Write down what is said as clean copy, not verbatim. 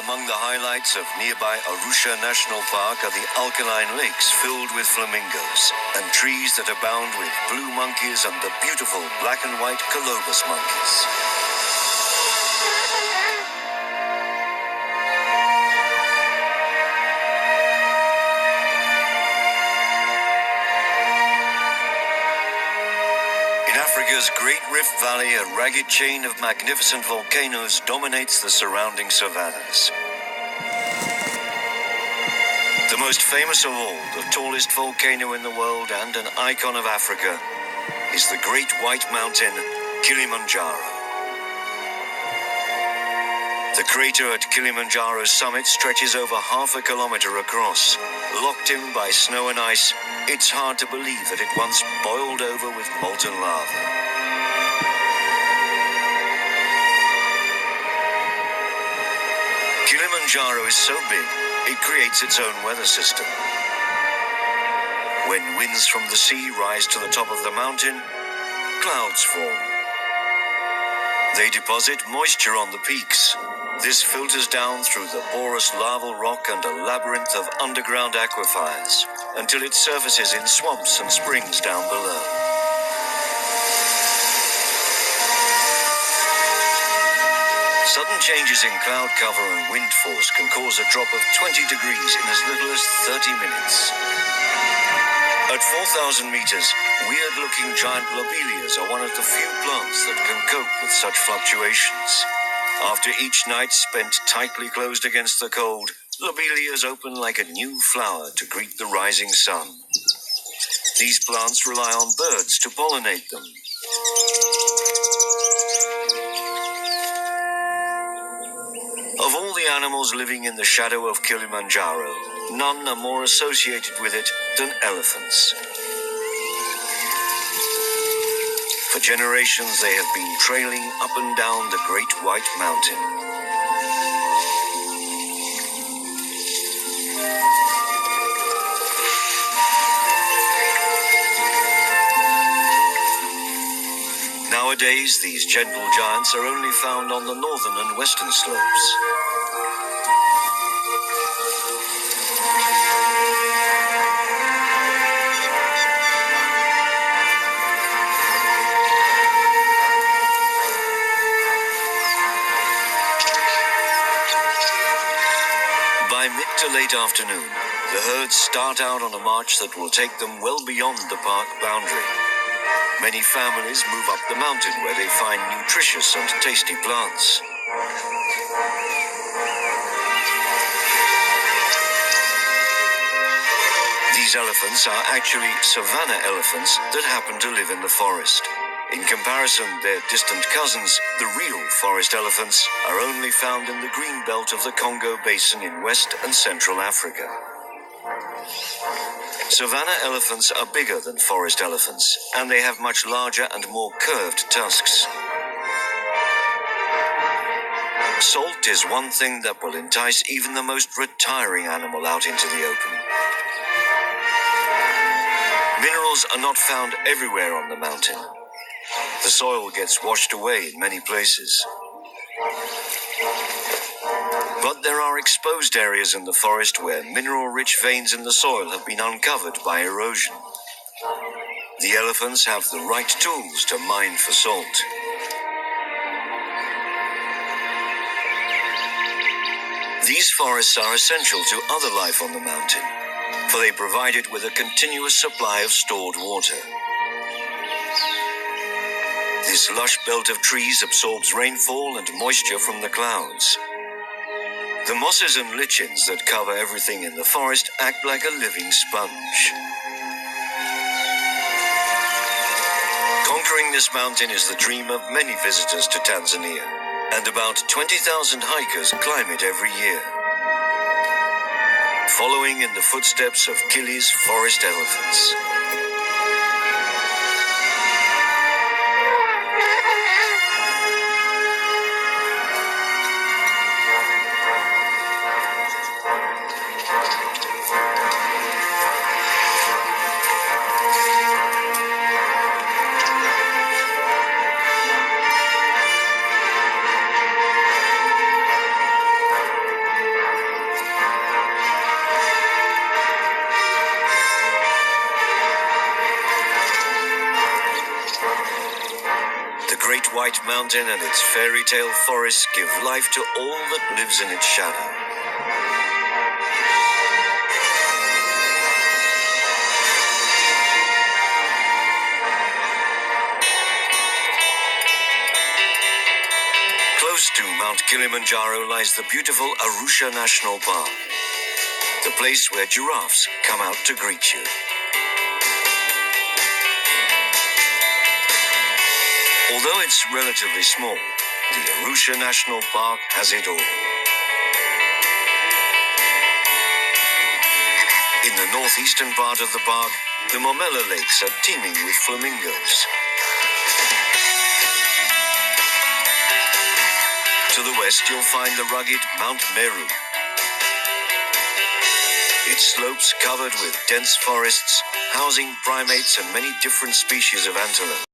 Among the highlights of nearby Arusha National Park are the alkaline lakes filled with flamingos and trees that abound with blue monkeys and the beautiful black and white colobus monkeys. In Africa's Great Rift Valley, a ragged chain of magnificent volcanoes dominates the surrounding savannas. The most famous of all, the tallest volcano in the world and an icon of Africa, is the Great White Mountain, Kilimanjaro. The crater at Kilimanjaro's summit stretches over half a kilometer across. Locked in by snow and ice, it's hard to believe that it once boiled over with molten lava. Kilimanjaro is so big, it creates its own weather system. When winds from the sea rise to the top of the mountain, clouds form. They deposit moisture on the peaks. This filters down through the porous lava rock and a labyrinth of underground aquifers until it surfaces in swamps and springs down below. Sudden changes in cloud cover and wind force can cause a drop of 20 degrees in as little as 30 minutes. At 4,000 meters, weird-looking giant lobelias are one of the few plants that can cope with such fluctuations. After each night spent tightly closed against the cold, lobelias open like a new flower to greet the rising sun. These plants rely on birds to pollinate them. Of all the animals living in the shadow of Kilimanjaro, none are more associated with it than elephants. For generations, they have been trailing up and down the Great White Mountain. Nowadays, these gentle giants are only found on the northern and western slopes. By mid to late afternoon, the herds start out on a march that will take them well beyond the park boundary. Many families move up the mountain where they find nutritious and tasty plants. These elephants are actually savanna elephants that happen to live in the forest. In comparison, their distant cousins, the real forest elephants, are only found in the green belt of the Congo Basin in West and Central Africa. Savanna elephants are bigger than forest elephants, and they have much larger and more curved tusks. Salt is one thing that will entice even the most retiring animal out into the open. Minerals are not found everywhere on the mountain. The soil gets washed away in many places. But there are exposed areas in the forest where mineral-rich veins in the soil have been uncovered by erosion. The elephants have the right tools to mine for salt. These forests are essential to other life on the mountain, for they provide it with a continuous supply of stored water. This lush belt of trees absorbs rainfall and moisture from the clouds. The mosses and lichens that cover everything in the forest act like a living sponge. Conquering this mountain is the dream of many visitors to Tanzania, and about 20,000 hikers climb it every year, following in the footsteps of Kili's forest elephants. mountain and its fairy tale forests give life to all that lives in its shadow. Close to Mount Kilimanjaro lies the beautiful Arusha National Park, the place where giraffes come out to greet you. Although it's relatively small, the Arusha National Park has it all. In the northeastern part of the park, the Momella Lakes are teeming with flamingos. To the west, you'll find the rugged Mount Meru. Its slopes covered with dense forests, housing primates and many different species of antelope.